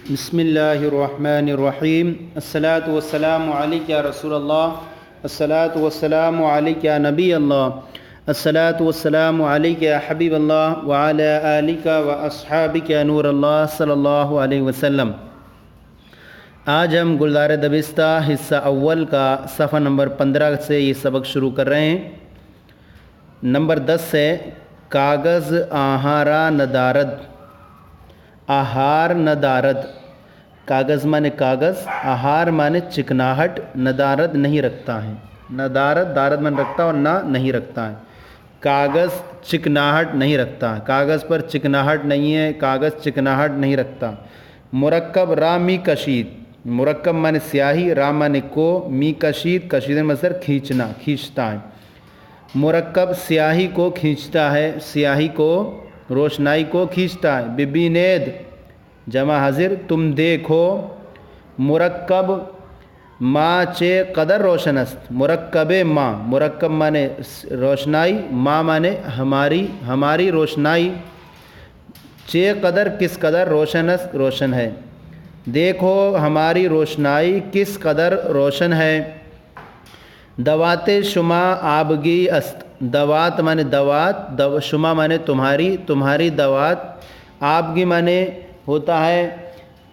بسم اللہ الرحمن الرحیم الصلاۃ والسلام علیک یا رسول اللہ الصلاۃ والسلام علیک یا نبی اللہ الصلاۃ والسلام علیک یا حبیب اللہ وعلی آلک و اصحابک یا نور اللہ صلی اللہ علیہ وسلم۔ آج ہم گلزار دبستہ حصہ اول کا صفحہ نمبر 15 سے یہ سبق شروع کر رہے ہیں۔ نمبر 10 ہے کاغذ آہارا ندارد۔ آہار ندارد، کاغذ مانے کاغذ، آہار مانے چکناہٹ، ندارد نہیں رکھتا ہے۔ ندارد دارد من رکھتا اور نہ نہیں رکھتا ہے۔ کاغذ چکناہٹ نہیں رکھتا، کاغذ پر چکناہٹ نہیں ہے، کاغذ چکناہٹ نہیں رکھتا۔ مرکب را می کشید، مرکب مانے سیاہی، را مانے کو، می کشید، کشید مصدر کھینچنا، کھینچتا ہے۔ مرکب سیاہی کو کھینچتا ہے، سیاہی کو روشنائی کو کھینچتا ہے۔ ببینید جمع حاضر تم دیکھو۔ مرکب ما چے قدر روشن است، مرکب ما، مرکب مانے روشنائی، ما مانے ہماری، ہماری روشنائی، چے قدر کس قدر، روشن است روشن ہے۔ دیکھو ہماری روشنائی کس قدر روشن ہے۔ دوات شما آبگی است، دوات مانے دوات، شما مانے تمہاری، تمہاری دوات، آبگی مانے ہوتا ہے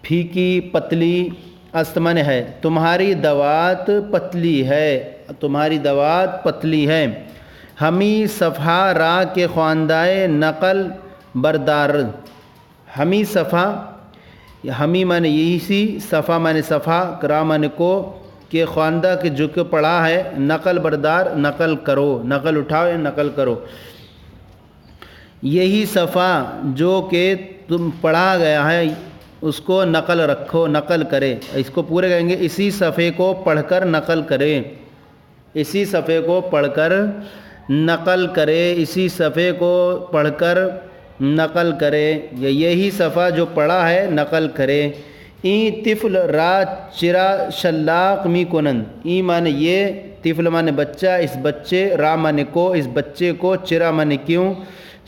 پھیکی پتلی، است مانے ہے، تمہاری دوات پتلی ہے، تمہاری دوات پتلی ہے۔ ہمی صفحہ را کے خواندائے نقل بردار، ہمی صفحہ، ہمی مانے یہی سی، صفحہ مانے صفحہ، را مانے کو، کہ خواندہ کے جو کہ پڑھا ہے، نقل بردار نقل کرو، نقل اٹھاؤ یا نقل کرو۔ یہی صفحہ جو کہ تم پڑھا گیا ہے اس کو نقل رکھو، نقل کرے، اس کو پورے کہیں گے اسی صفحے کو پڑھ کر نقل کرے، اسی صفحے کو پڑھ کر نقل کرے، اسی صفحے کو پڑھ کر نقل کرے، یا یہی صفحہ جو پڑھا ہے نقل کرے۔ این طفل را چرا شلاق می کنند، این مانے یہ، طفل مانے بچہ، اس بچے، را مانے کو، اس بچے کو، چرا مانے کیوں،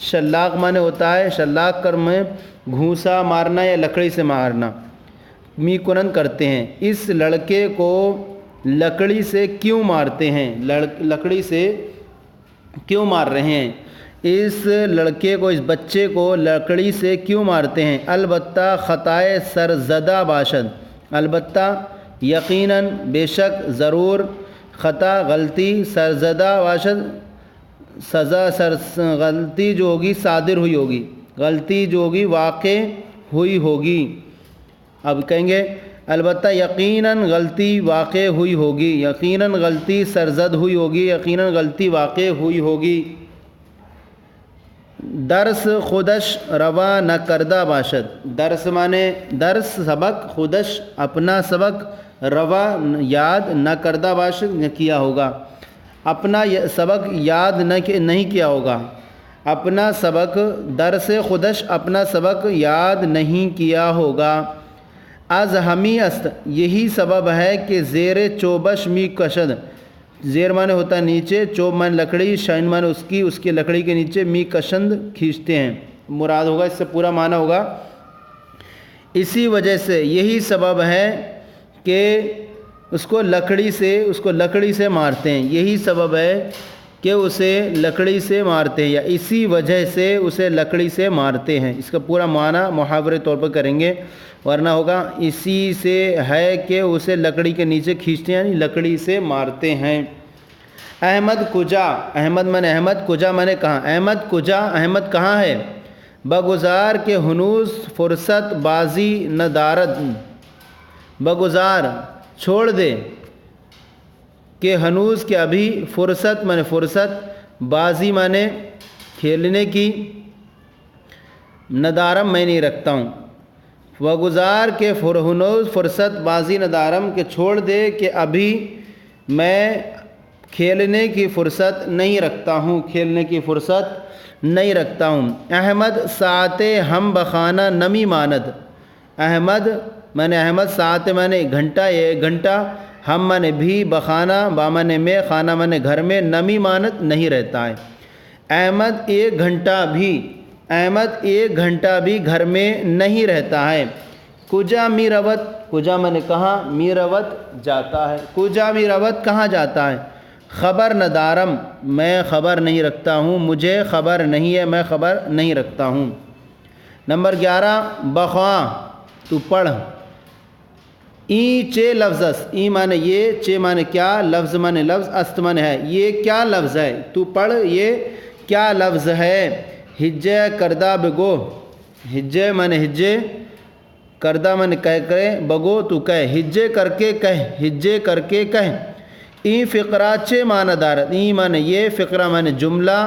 شلاق مانے ہوتا ہے شلاق کر میں گھونسا مارنا یا لکڑی سے مارنا، می کنند کرتے ہیں۔ اس لڑکے کو لکڑی سے کیوں مارتے ہیں، لکڑی سے کیوں مار رہے ہیں، اس لڑکے کو، اس بچے کو لکڑی سے کیوں مارتے ہیں۔ البتہ خطائے سرزدہ باشد، البتہ یقیناً بے شک ضرور، خطا غلطی، سرزدہ باشد سزا، غلطی جو ہوگی صادر ہوئی ہوگی، غلطی جو ہوگی واقع ہوئی ہوگی۔ اب کہیں گے البتہ یقیناً غلطی واقع ہوئی ہوگی، یقیناً غلطی سرزد ہوئی ہوگی، یقیناً غلطی واقع ہوئی ہوگی۔ درس خودش روا نہ کردہ باشد، درس مانے درس سبق، خودش اپنا سبق، روا یاد، نہ کردہ باشد کیا ہوگا، اپنا سبق یاد نہیں کیا ہوگا، اپنا سبق، درس خودش اپنا سبق یاد نہیں کیا ہوگا۔ از ہمی است یہی سبب ہے کہ زیر چوبش می کشد، زیر مانے ہوتا ہے نیچے، چوب مانے لکڑی، شائن مانے اس کی لکڑی کے نیچے، می کشند کھینچتے ہیں، مراد ہوگا، اس سے پورا معنی ہوگا اسی وجہ سے، یہی سبب ہے کہ اس کو لکڑی سے مارتے ہیں، یہی سبب ہے کہ اسے لکڑی سے مارتے ہیں، یا اسی وجہ سے اسے لکڑی سے مارتے ہیں۔ اس کا پورا معنی محاورے طور پر کریں گے، ورنہ ہوگا اسی سے ہے کہ اسے لکڑی کے نیچے کھینچتے ہیں، یعنی لکڑی سے مارتے ہیں۔ احمد کجا، احمد مانے احمد، کجا مانے کہاں، احمد کجا، احمد کہاں ہے۔ بگزار کے ہنوز فرصت بازی ندارد، بگزار چھوڑ دے، کہ ہنوز کہ ابھی، فرصت مانے فرصت، بازی مانے کھیلنے کی، ندارم میں نہیں رکھتا ہوں، وگزار کے ہنوز فرصت بازی ندارم، کہ چھوڑ دے کہ ابھی میں کھیلنے کی فرصت نہیں رکھتا ہوں، کھیلنے کی فرصت نہیں رکھتا ہوں۔ احمد ساعت ہم بخانہ نمی ماند، احمد مانے احمد، ساعت مانے گھنٹہ، ایک گھنٹہ، ہم مانے بھی، بخانہ با مانے میں، خانہ مانے گھر میں، نمی مانت نہیں رہتا ہے۔ احمد ایک گھنٹہ بھی، احمد ایک گھنٹہ بھی گھر میں نہیں رہتا ہے، کجا می روت، کجا میں نے کہاں، می روت جاتا ہے، کجا می روت کہاں جاتا ہے۔ خبر ندارم میں خبر نہیں رکھتا ہوں، مجھے خبر نہیں ہے، میں خبر نہیں رکھتا ہوں۔ نمبر 11 بخواں تو پڑھ، ای چے لفظ است، ای مانے یہ، چے مانے کیا، لفظ مانے لفظ، است مانے ہے، یہ کیا لفظ ہے، تو پڑھ یہ کیا لفظ ہے۔ ہجے کردہ بگو، ہجے مانے ہجے، کردہ مانے کہہ کرے، بگو تو کہہ، ہجے کر کے کہہ، ہجے کر کے کہہ۔ ای فقرہ چے معنی دارت، ای مانے یہ، فقرہ مانے جملہ،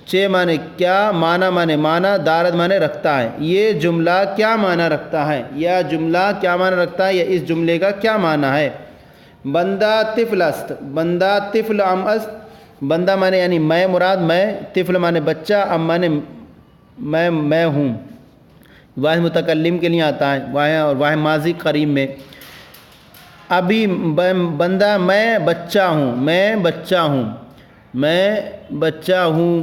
چے مانے کیا، معنی مانے معنی، دارت مانے رکھتا ہے، یہ جملہ کیا معنی رکھتا ہے، یا جملہ کیا معنی رکھتا ہے، یا اس جملے کا کیا معنی ہے۔ بندہ طفل است، بندہ طفل ام است، بندہ مانے یعنی میں مراد میں، طفل مانے بچہ، ام مانے میں ہوں، واحد متکلم کے لیے آتا ہے، واحد اور واحد ماضی قریب میں۔ ابھی بندہ میں بچہ ہوں، میں بچہ ہوں، میں بچہ ہوں۔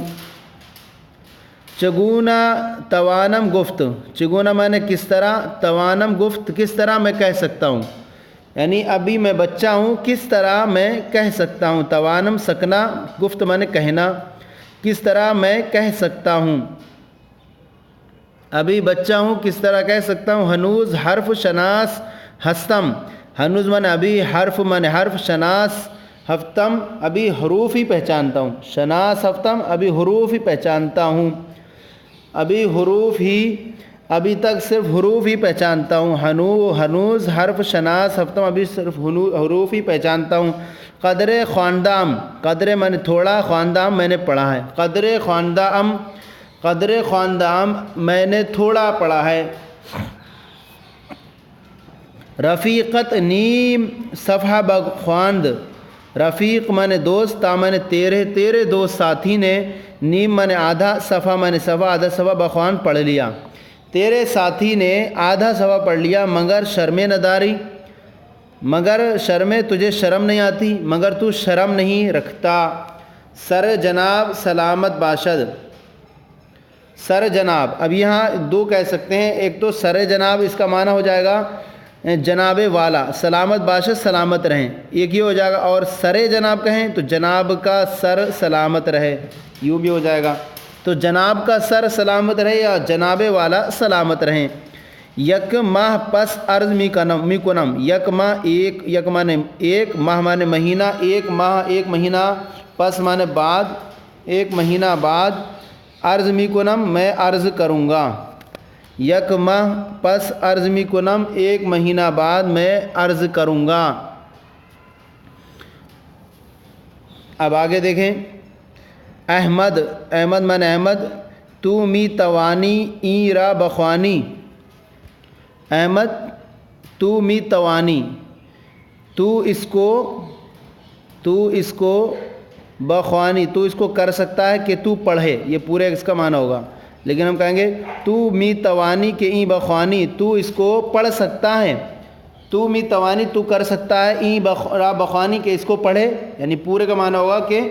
چگونا توانم گفت، چگونا مانے کس طرح، توانم گفت کس طرح میں کہہ سکتا ہوں، یعنی ابھی میں بچہ ہوں کس طرح میں کہہ سکتا ہوں۔ توانم سکنا، گفت مانے کہنا، کس طرح میں کہہ سکتا ہوں، ابھی بچہ ہوں کس طرح کہہ سکتا ہوں۔ ہنوز حرف شناس ہستم، ہنوز مانے ابھی، حرف مانے حرف، شناس ہفتم ابھی حروف ہی پہچانتا ہوں، شناس ہفتم ابھی حروف ہی پہچانتا ہوں، ابھی حروف ہی، ابھی تک صرف حروف ہی پہچانتا ہوں۔ ہنوز حرف شناس ہفتم ابھی صرف حروف ہی پہچانتا ہوں۔ قدر خواندام، قدر میں نے تھوڑا، خواندام میں نے پڑھا ہے، قدر خواندام، قدر خواندام میں نے تھوڑا پڑھا ہے۔ رفیقت نیم صفحہ بخواند، رفیق مانے دوست، تا مانے تیرے، تیرے دوست ساتھی نے، نیم مانے آدھا، صفحہ مانے صفحہ، آدھا صفحہ بخواند پڑھ لیا، تیرے ساتھی نے آدھا صفحہ پڑھ لیا۔ مگر شرم نداری، مگر شرم تجھے شرم نہیں آتی، مگر تو شرم نہیں رکھتا۔ سر جناب سلامت باشد، سر جناب، اب یہاں دو کہہ سکتے ہیں، ایک تو سر جناب اس کا معنی ہو جائے گا جناب والا، سلامت باشد سلامت رہیں، ایک یہ ہو جائے گا، اور سر جناب کہیں تو جناب کا سر سلامت رہے، یوں بھی ہو جائے گا، تو جناب کا سر سلامت رہے یا جناب والا سلامت رہیں۔ یک ماہ پس عرض می کنم، یک ماہ ایک، یک مانے ایک، ماہ مانے مہینہ، ایک ماہ ایک مہینہ، پس مانے بعد، ایک مہینہ بعد، عرض می کنم میں عرض کروں گا، یک ماہ پس عرض می کنم ایک مہینہ بعد میں عرض کروں گا۔ اب آگے دیکھیں، احمد، احمد مانے احمد، تو می توانی ای را بخوانی، احمد تو می توانی، تو اس کو بخوانی، تو اس کو کر سکتا ہے کہ تو پڑھے، یہ پورے اس کا معنی ہوگا، لیکن ہم کہیں گے تو می توانی کے ای بخوانی، تو اس کو پڑھ سکتا ہے، تو می توانی تو کر سکتا ہے، ای را بخوانی کہ اس کو پڑھے، یعنی پورے کا معنی ہوگا کہ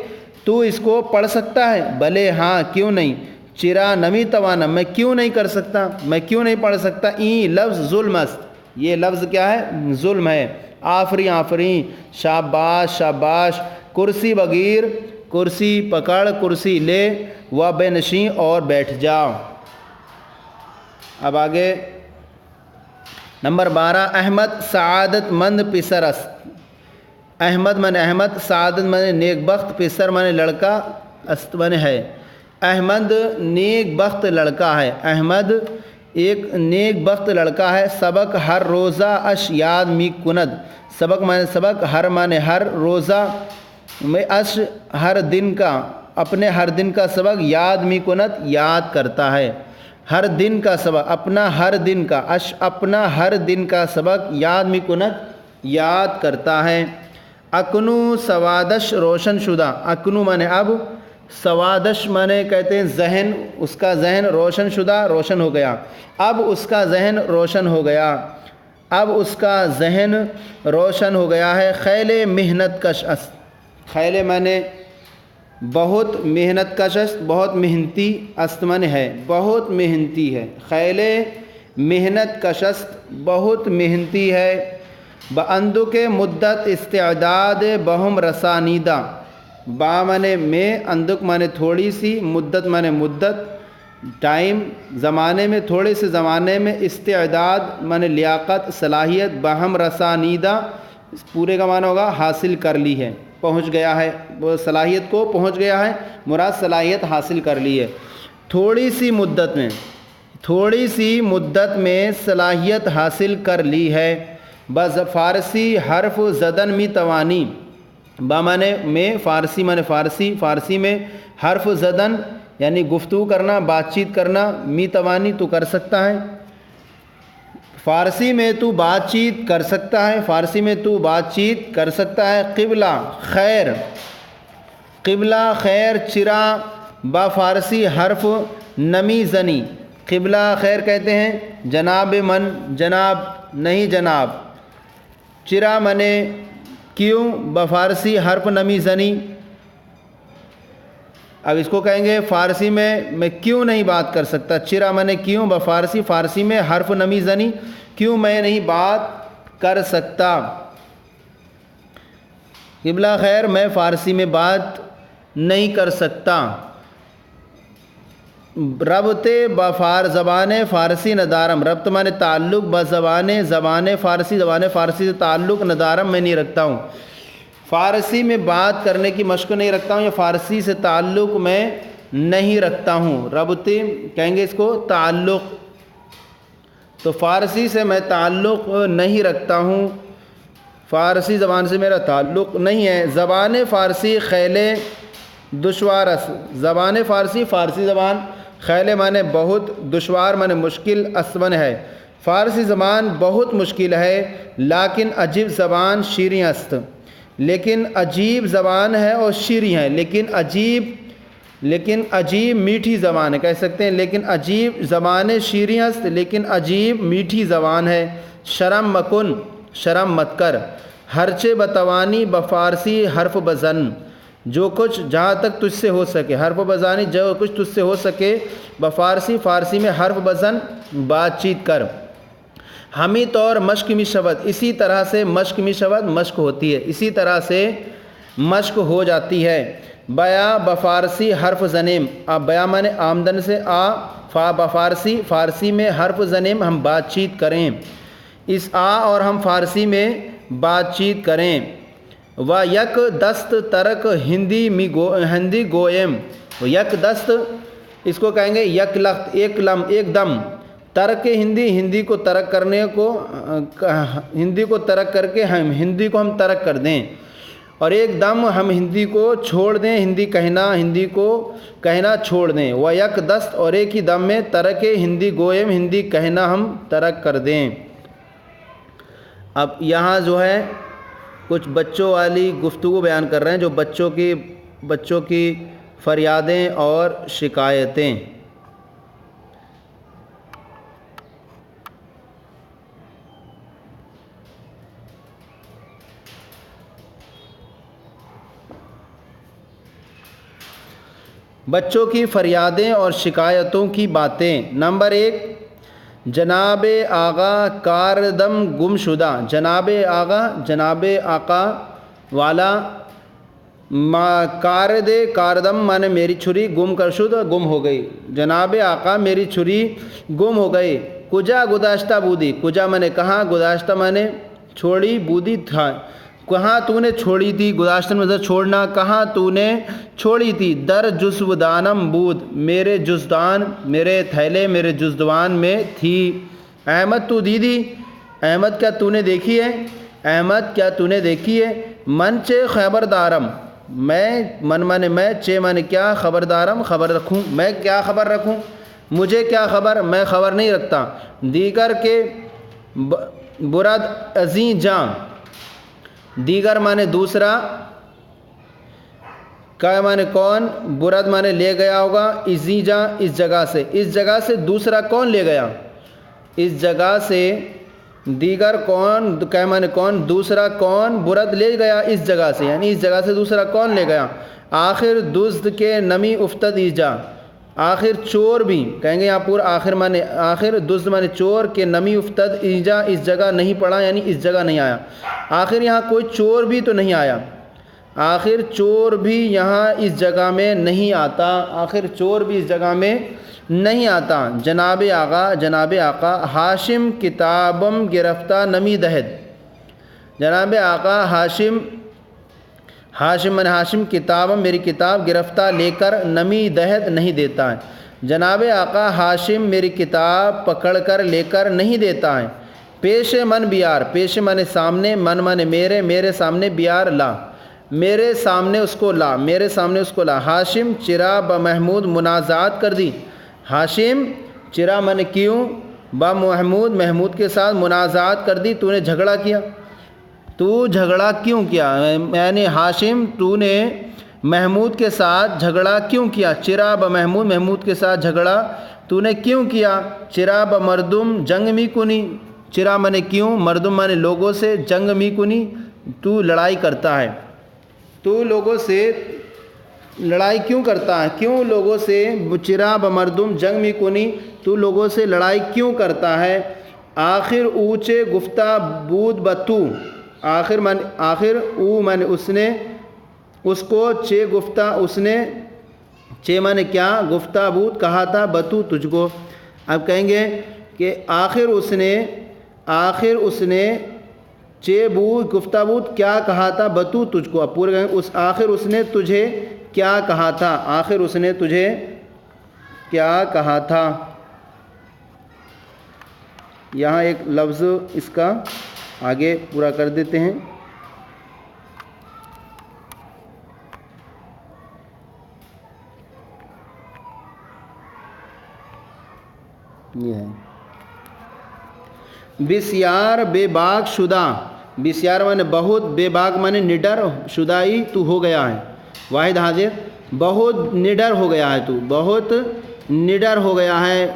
تو اس کو پڑھ سکتا ہے، بھلے ہاں کیوں نہیں، چرا نمی توانا میں کیوں نہیں کر سکتا، میں کیوں نہیں پڑھ سکتا۔ ای لفظ ظلم است، یہ لفظ کیا ہے، ظلم ہے۔ آفرین آفرین، شاباش شاباش، کرسی بگیر، کرسی پکڑ، کرسی لے، و بے نشیں اور بیٹھ جاؤ۔ اب آگے نمبر 12، احمد سعادت مند پسر است، احمد من احمد، سعادت من نیک بخت، پسر من لڑکا، است من ہے، احمد نیک بخت لڑکا ہے، احمد ایک نیک بخت لڑکا ہے۔ سبق ہر روزہ اش یاد می کند، سبق مانے سبق، ہر مانے ہر، روزہ میں اش ہر دن کا، اپنے ہر دن کا سبق، یاد می کند یاد کرتا ہے، ہر دن کا سبق، اپنا ہر دن کا، اش اپنا ہر دن کا سبق، یاد می کند یاد کرتا ہے۔ اکنو سوادش روشن شدہ، اکنو مانے اب، سوادش مانے کہتے ہیں ذہن، اس کا ذہن، روشن شدہ روشن ہو گیا، اب اس کا ذہن روشن ہو گیا، اب اس کا ذہن روشن ہو گیا ہے۔ خیل محنت کش است، خیل مانے بہت، محنت کش است بہت محنتی، است مانے ہے بہت محنتی ہے، خیل محنت کشست بہت محنتی ہے، باندک مدت استعداد بہم رسانیدہ، با مانے میں، اندک مانے تھوڑی سی، مدت مانے مدت ٹائم، زمانے میں تھوڑے سے زمانے میں، استعداد مانے لیاقت صلاحیت، بہم رسانیدہ اس پورے کا معنی ہوگا حاصل کر لی ہے، پہنچ گیا ہے، وہ صلاحیت کو پہنچ گیا ہے، مراد صلاحیت حاصل کر لی ہے، تھوڑی سی مدت میں صلاحیت حاصل کر لی ہے۔ بس فارسی حرف زدن می توانی، با مانے میں، فارسی مانے فارسی میں حرف زدن یعنی گفتگو کرنا، بات چیت کرنا، می توانی تو کر سکتا ہے، فارسی میں تو بات چیت کر سکتا ہے، فارسی میں تو بات چیت کر سکتا ہے۔ قبلہ خیر چرا، با فارسی حرف نمی زنی، قبلہ خیر کہتے ہیں جناب من، جناب نہیں جناب، چرا منے کیوں، بفارسی حرف نمی زنی، اب اس کو کہیں گے فارسی میں کیوں نہیں بات کر سکتا، چرا منے کیوں، بفارسی فارسی میں حرف نمی زنی، کیوں میں نہیں بات کر سکتا، قبلہ خیر میں فارسی میں بات نہیں کر سکتا۔ ربط بفار زبان فارسی ندارم، ربط مانے تعلق، زبان فارسی سے تعلق، ندارم میں نہیں رکھتا ہوں، فارسی میں بات کرنے کی مشق نہیں رکھتا ہوں، یا فارسی سے تعلق میں نہیں رکھتا ہوں۔ ربط کہیں گے اس کو تعلق، تو فارسی سے میں تعلق نہیں رکھتا ہوں، فارسی زبان سے میرا تعلق نہیں ہے۔ زبان فارسی خیلے دشوارس، زبان فارسی زبان، خیلے مانے بہت، دشوار مانے مشکل، اسون ہے، فارسی زبان بہت مشکل ہے، لیکن عجیب زبان شیریں است، لیکن عجیب زبان ہے اور شیریں ہے، لیکن عجیب میٹھی زبان ہے، کہہ سکتے ہیں لیکن عجیب زبان شیریں است، لیکن عجیب میٹھی زبان ہے۔ شرم مکن، شرم مت کر، ہرچے بتوانی بفارسی حرف بزن، جو کچھ جہاں تک تجھ سے ہو سکے، حرف بزانی جو کچھ تجھ سے ہو سکے، بفارسی فارسی میں حرف بزن بات چیت کر۔ ہمی طور مشق می شود، اسی طرح سے مشق می شود مشق ہوتی ہے، اسی طرح سے مشق ہو جاتی ہے۔ بیا بفارسی حرف زنیم، بیا مانے آمدن سے بفارسی فارسی میں حرف زنیم ہم بات چیت کریں، اس اور ہم فارسی میں بات چیت کریں۔ و یک دست ترک ہندی گویم، یک دست اس کو کہیں گے یک لخت، ایک دم، ترک ہندی کو ترک کرنے کو، ہندی کو ترک کر کے ہم ہندی کو ہم ترک کر دیں، اور ایک دم ہم ہندی کو چھوڑ دیں، ہندی کو کہنا چھوڑ دیں۔ و یک دست اور ایک ہی دم میں، ترک ہندی گویم ہندی کہنا ہم ترک کر دیں۔ اب یہاں جو ہے کچھ بچوں والی گفتگو بیان کر رہے ہیں، جو بچوں کی فریادیں اور شکایتیں۔ بچوں کی فریادیں اور شکایتوں کی باتیں۔ نمبر 1، جناب آقا کاردم گم شدہ، جناب آقا والا، کاردم مانے میری چھری، گم ہو گئی، جناب آقا میری چھری گم ہو گئی۔ کجا گداشتہ بودی، کجا مانے کہاں، گداشتہ مانے چھوڑی، بودی تھا، کہاں تو نے چھوڑی تھی، گداشتہ مطلب چھوڑنا، کہاں تو نے چھوڑی تھی۔ در جزودانم بود، میرے جزدان، میرے تھیلے، میرے جزدوان میں تھی۔ احمد تو دیدی، احمد کیا تو نے دیکھی ہے، احمد کیا تو نے دیکھی ہے۔ من چے خبردارم، میں، من مانے میں، چے مانے کیا، خبردارم خبر رکھوں، میں کیا خبر رکھوں، مجھے کیا خبر، میں خبر نہیں رکھتا۔ دیگر کے برد ازیں جاں، دیگر مانے دوسرا، کا مانے کون، برد مانے لے گیا ہوگا، ازیں جاں اس جگہ سے دوسرا کون لے گیا، اس جگہ سے دیگر کون، کا مانے کون، دوسرا کون، برد لے گیا اس جگہ سے، یعنی اس جگہ سے دوسرا کون لے گیا۔ آخر دزد کے نمی افتد ایجا، آخر چور بھی کہیں گے یہاں پورا آخر مانے آخر دزد مانے چور کے نمی افتد ایجا اس جگہ نہیں پڑا یعنی اس جگہ نہیں آیا. آخر یہاں کوئی چور بھی تو نہیں آیا, آخر چور بھی یہاں اس جگہ میں نہیں آتا, آخر چور بھی اس جگہ میں نہیں آتا. جناب آقا جناب آقا ہاشم کتابم گرفتہ نمی دہد. جناب آقا ہاشم من ہاشم کتابم میری کتاب گرفتہ لے کر نمی دہد نہیں دیتا ہے. جناب آقا ہاشم میری کتاب پکڑ کر لے کر نہیں دیتا ہے. پیش من بیار, پیش من سامنے, من میرے سامنے, بیار لا میرے سامنے اس کو لا, میرے سامنے اس کو لا. ہاشم چرا بمحمود منازعات کر دی. ہاشم چرا من کیوں, بمحمود محمود کے ساتھ منازعات کر دی, تو نے جھگڑا کیا, تو جھگڑا کیوں کیا, یعنی ہاشم تو نے محمود کے ساتھ جھگڑا کیوں کیا. چرا بمحمود محمود کے ساتھ جھگڑا تو نے کیوں کیا. چرا بمردم جنگ می کنی, چرا من کیوں, مردم من لوگوں سے, جنگ می کنی تو لڑائی کرتا ہے, تو لوگوں سے لڑائی کیوں کرتا ہے, کیوں لوگوں سے. چرا بمردم جنگ می کنی تو لوگوں سے لڑائی کیوں کرتا ہے. آخر اونچے گفتہ بود بتو, آخر او من اس نے اس کو, چے گفتہ اس نے, چے من کیا, گفتہ بود کہا تھا, بتو تجھ کو. اب کہیں گے کہ آخر اس نے چے بود گفتہ بود کیا کہا تھا, بتو تجھ کو. اب پورے کہیں گے آخر اس نے تجھے کیا کہا تھا, آخر اس نے تجھے کیا کہا تھا. یہاں ایک لفظ اس کا آگے پورا کر دیتے ہیں. یہ ہے بسیار بے باک شدہ. بسیار مانے بہت, بے باک مانے نڈر, شدائی تو ہو گیا ہے. واحد حاضر بہت نڈر ہو گیا ہے, تو بہت نڈر ہو گیا ہے.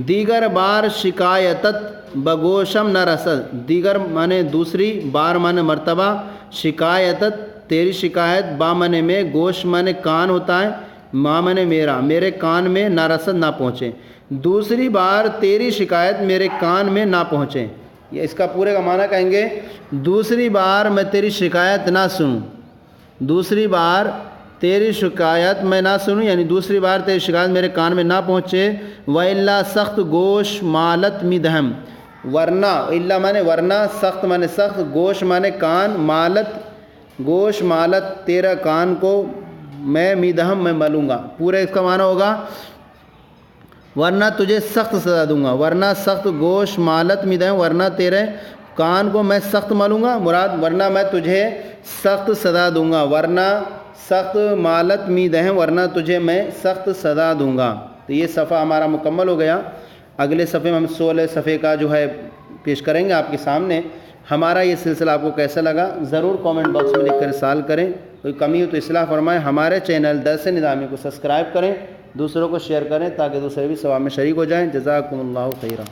دیگر بار شکایتت بگوشم نہ رسد. دیگر مانے دوسری, بار مانے مرتبہ, شکایتت تیری شکایت, با مانے میں, گوش مانے کان ہوتا ہے, ما مانے میرا, میرے کان میں, نہ رسد نہ پہنچے. دوسری بار تیری شکایت میرے کان میں نہ پہنچے. یہ اس کا پورے کا معنی کہیں گے دوسری بار میں تیری شکایت نہ سنوں, دوسری بار تیری شکایت میں نہ سنوں, یعنی دوسری بار تیری شکایت میرے کان میں نہ پہنچے. وَإِلَّا سخت گوش مالت میدہم, ورنہ, الا مانے ورنہ, سخت مانے سخت, گوش مانے کان, مالت گوش مالت تیرا کان کو میں میدہم میں ملوں گا. پورے اس کا معنی ہوگا ورنہ تجھے سخت سزا دوں گا. ورنہ سخت گوش مالت میدہم, ورنہ تیرے کان کو میں سخت ملوں گا. مراد ورنہ میں تجھے سخت سزا دوں گا, ورنہ سخت مالت میدہم, ورنہ تجھے میں سخت سزا دوں گا. تو یہ صفحہ ہمارا مکمل ہو گیا. اگلے صفحے میں ہم 16 صفحے کا جو ہے پیش کریں گے آپ کے سامنے. ہمارا یہ سلسلہ آپ کو کیسا لگا ضرور کامنٹ باکس میں لکھ کر ارسال کریں. کوئی کمی ہو تو اصلاح فرمائیں. ہمارے چینل درس نظامی کو سبسکرائب کریں, دوسروں کو شیئر کریں تاکہ دوسرے بھی ثواب میں شریک ہو جائیں. جزاکم اللہ خیرا.